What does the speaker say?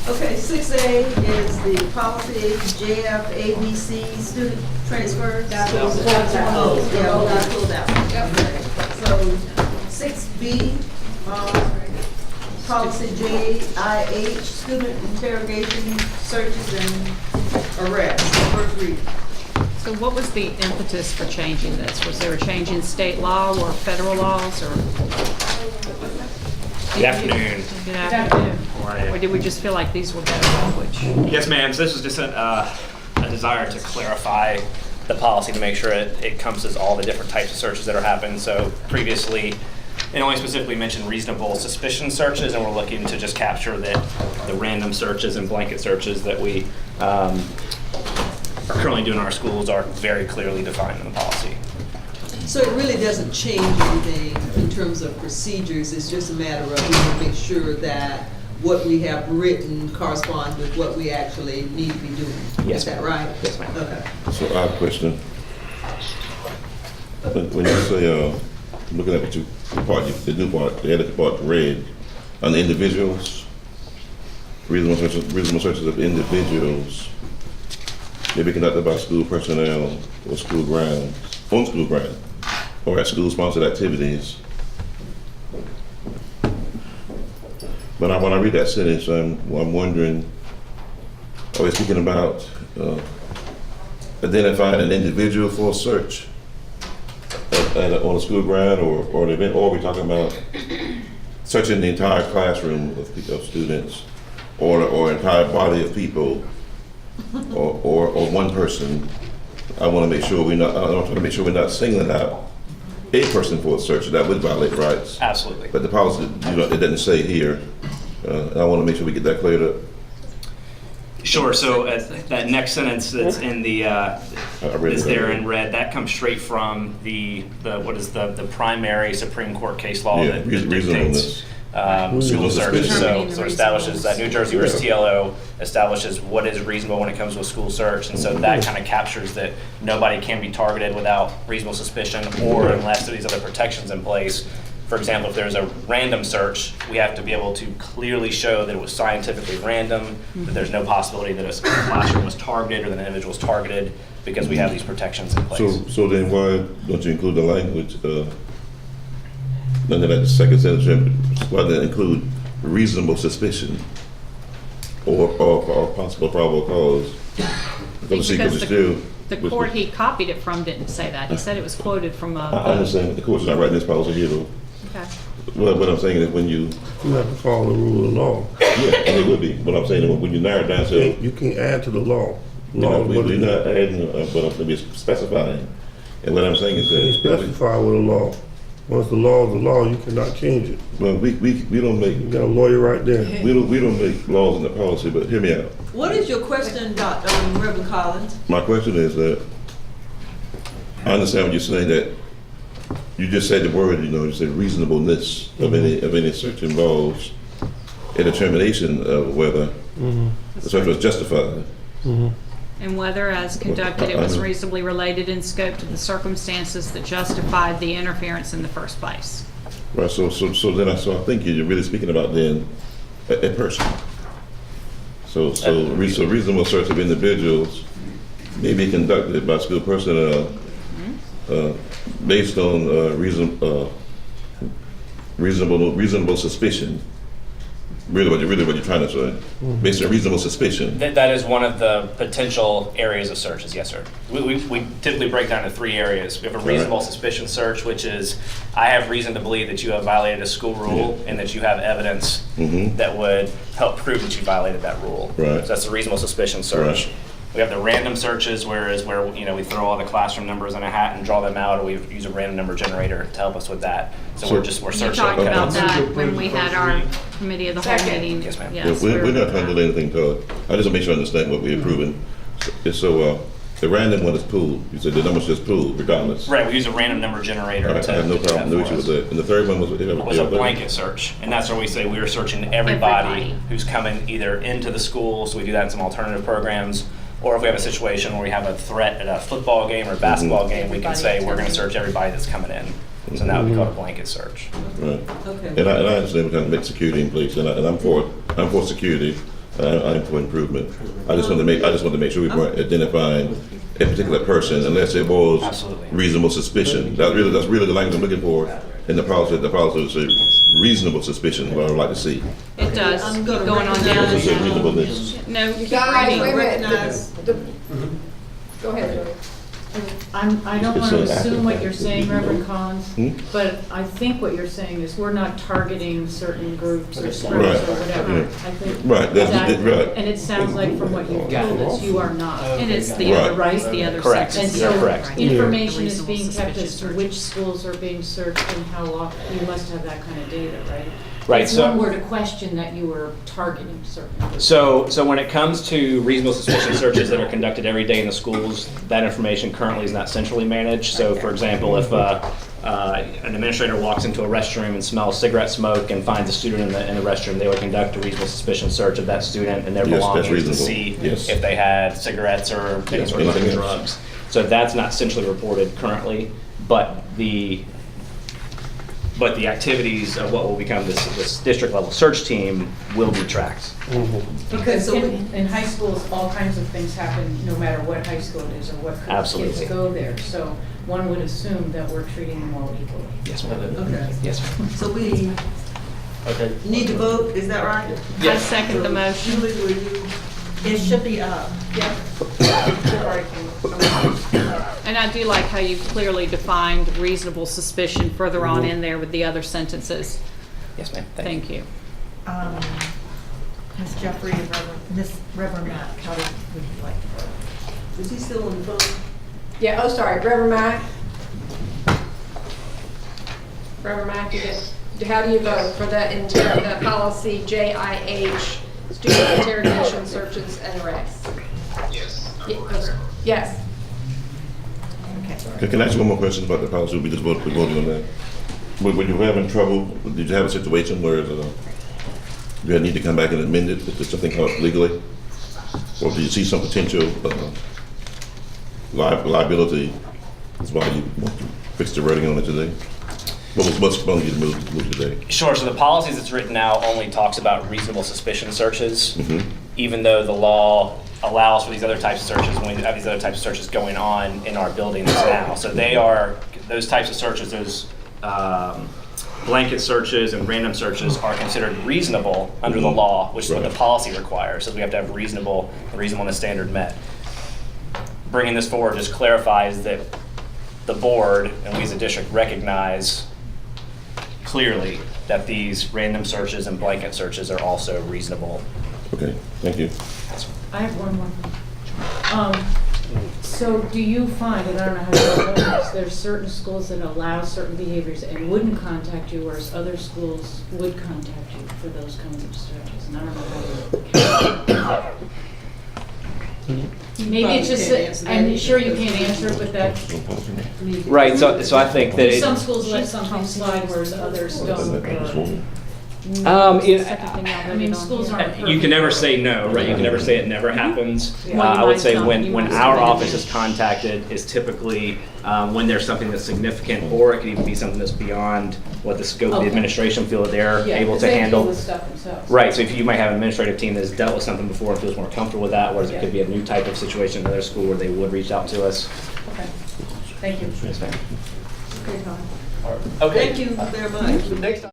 Okay, 6A is the policy JFABC student transfers. Oh, yeah, we got pulled out. So 6B, policy JIH, student interrogation, searches and arrests, first reading. So what was the impetus for changing this? Was there a change in state law or federal laws or? Good afternoon. Good afternoon. How are you? Or did we just feel like these were better language? Yes, ma'am. So this was just a desire to clarify the policy to make sure it encompasses all the different types of searches that are happening. So previously, it only specifically mentioned reasonable suspicion searches, and we're looking to just capture that the random searches and blanket searches that we are currently doing in our schools are very clearly defined in the policy. So it really doesn't change anything in terms of procedures, it's just a matter of we want to make sure that what we have written corresponds with what we actually need to be doing. Yes, Is that ma'am. right? Yes, ma'am. Okay. So I have a question. When you say, looking at the new part, the edit part read, on the individuals, reasonable searches of individuals may be conducted by school personnel or school grounds, on school grounds, or at school-sponsored activities. But when I read that sentence, I'm wondering, are we speaking about identifying an individual for a search on a school ground or an event, or are we talking about searching the entire classroom of students or entire body of people or one person? I want to make sure I'm trying to make sure we're not singling out a person for a search. That would violate rights. Absolutely. But the policy, it doesn't say here. And I want to make sure we get that cleared up. Sure. So that next sentence that's in the is there in red, that comes straight from the primary Supreme Court case law Yeah, that reasonableness. dictates school searches. Determining So the it establishes that New Jersey versus TLO establishes what is reasonable when it comes to a school search, and so that kind of captures that nobody can be targeted without reasonable suspicion or unless there are these other protections in place. For example, if there's a random search, we have to be able to clearly show that it was scientifically random, that there's no possibility that a classroom was targeted or that an individual was targeted because we have these protections in place. So then why don't you include the language, under that second sentence, why not include reasonable suspicion or possible probable cause? Because the court he copied it from didn't say that. He said it was quoted from I a. understand, the court's not writing this policy here though. Okay. What I'm saying is when you have to follow the rule of law. yeah, and it would be, but I'm saying that when you narrow it down to, You can't add to the law. we're not adding, but I'm specifying. And what I'm saying is You that, specify with a law. Once the law is the law, you cannot change it. well, we don't make, You got a lawyer right there. we don't make laws in the policy, but hear me out. What is your question, Reverend Collins? My question is that, I understand what you're saying, that you just said the word, you said reasonableness of any search involves a determination of whether the search was justified. And whether, as conducted, it was reasonably related in scope to the circumstances that justified the interference in the first place. Right, so I think you're really speaking about then a person. So reasonable search of individuals may be conducted by school personnel based on reasonable suspicion. Really what you're trying to say, based on reasonable suspicion. That is one of the potential areas of searches, yes, sir. We typically break down into 3 areas. We have a reasonable suspicion search, which is, I have reason to believe that you have violated a school rule and that you have evidence that would help prove that you violated that rule. Right. So that's a reasonable suspicion search. Right. We have the random searches, where we throw all the classroom numbers in a hat and draw them out, or we use a random number generator to help us with that. So we're You searching. talked about Okay. that when we had our committee of the whole meeting. Yes, ma'am. Yes, We're not trying to were- do anything to it. I just want to make sure I understand what we're approving. So the random one is pooled. You said the number's just pooled regardless. Right, we use a random number generator I to have no do that problem, no for issue us. with that. And the third one was Was a blanket search, and that's where we say we are searching everybody Everybody. who's coming either into the school, so we do that in some alternative programs, or if we have a situation where we have a threat at a football game or a basketball game, we can say we're going to search everybody that's coming in. So that would be called a blanket search. Right. Okay. And I understand we're trying to make security in place, and I'm for security. I'm for improvement. I just wanted to make sure we weren't identifying a particular person unless it was Absolutely. reasonable suspicion. That's really the language I'm looking for in the policy. The policy would say reasonable suspicion, what I would like to see. It does. I'm Keep gonna going on recognize- down. It says reasonableness. No, You keep got reading. wait a minute. Recognize- Go ahead, Joey. I don't want to assume what you're saying, Reverend Collins, Hmm? but I think what you're saying is we're not targeting certain groups or scripts or Right. whatever. Yeah. I think Right, that's- right. And it sounds like from what you've told us, you are not. And it's the Right. other, right, the other Correct. section. And You're so correct. information is Reasonable being kept as to suspicion which schools are being searched and how often. You must have that kind of data, right? Right, If so- one were to question that you were targeting certain groups. So when it comes to reasonable suspicion searches that are conducted every day in the schools, that information currently is not centrally managed. So for example, if an administrator walks into a restroom and smells cigarette smoke and finds a student in the restroom, they would conduct a reasonable suspicion search of that student and their Yes, that's belongings to reasonable. see Yes. if they had cigarettes or any Yes, sort of anything else. drugs. So that's not centrally reported currently, but the activities of what will become this district level search team will be tracked. Because so in high schools, all kinds of things happen, no matter what high school it is or what Absolutely. kids go there. So one would assume that we're treating them all equally. Yes, ma'am. Okay, Yes, ma'am. so we need to vote, is that right? I second the motion. Julie, will you? It should be up. And I do like how you've clearly defined reasonable suspicion further on in there with the other sentences. Yes, ma'am. Thank you. Ms. Jeffrey, Reverend Mack, how would you like to vote? Is he still on the phone? Yeah, oh, sorry, Reverend Mack. Reverend Mack, how do you vote for the policy JIH, student interrogation, searches, and arrests? Yes. Yes. Can I ask you one more question about the policy? We just voted on that. When you were having trouble, did you have a situation where you had need to come back and amend it if there's something called legally? Or do you see some potential liability? That's why you want to fix the wording on it today? What's going to move today? Sure, so the policies that's written now only talks about reasonable suspicion searches, Mhm. even though the law allows for these other types of searches when we have these other types of searches going on in our buildings now. So they are, those types of searches, those blanket searches and random searches are considered reasonable under the law, which is what the Right. policy requires, so we have to have reasonableness standard met. Bringing this forward just clarifies that the board and we as a district recognize clearly that these random searches and blanket searches are also reasonable. Okay, thank you. I have one more thing. So do you find, and I don't know how to know this, there's certain schools that allow certain behaviors and wouldn't contact you, whereas other schools would contact you for those kinds of searches? And I don't know how you. Maybe it's just, Probably can't answer that I'm either. sure you can't answer it, but that, Right, so I think that some schools let something slide, whereas others don't. or- Second thing y'all I voted mean, on schools here. aren't. you can never say no, right? You can never say it never happens. Yeah. I would say You might when not. our office is contacted is typically when there's something that's significant, or it could even be something that's beyond what the scope of the Okay. administration feel that they're Yeah, able 'cause to they deal handle. with stuff themselves. Right, so if you might have an administrative team that's dealt with something before and feels more comfortable with that, whereas it Yeah. could be a new type of situation in another school where they would reach out to us. Okay. Thank you. Yes, ma'am. Okay, Tom. Okay. Thank you very much. Next time.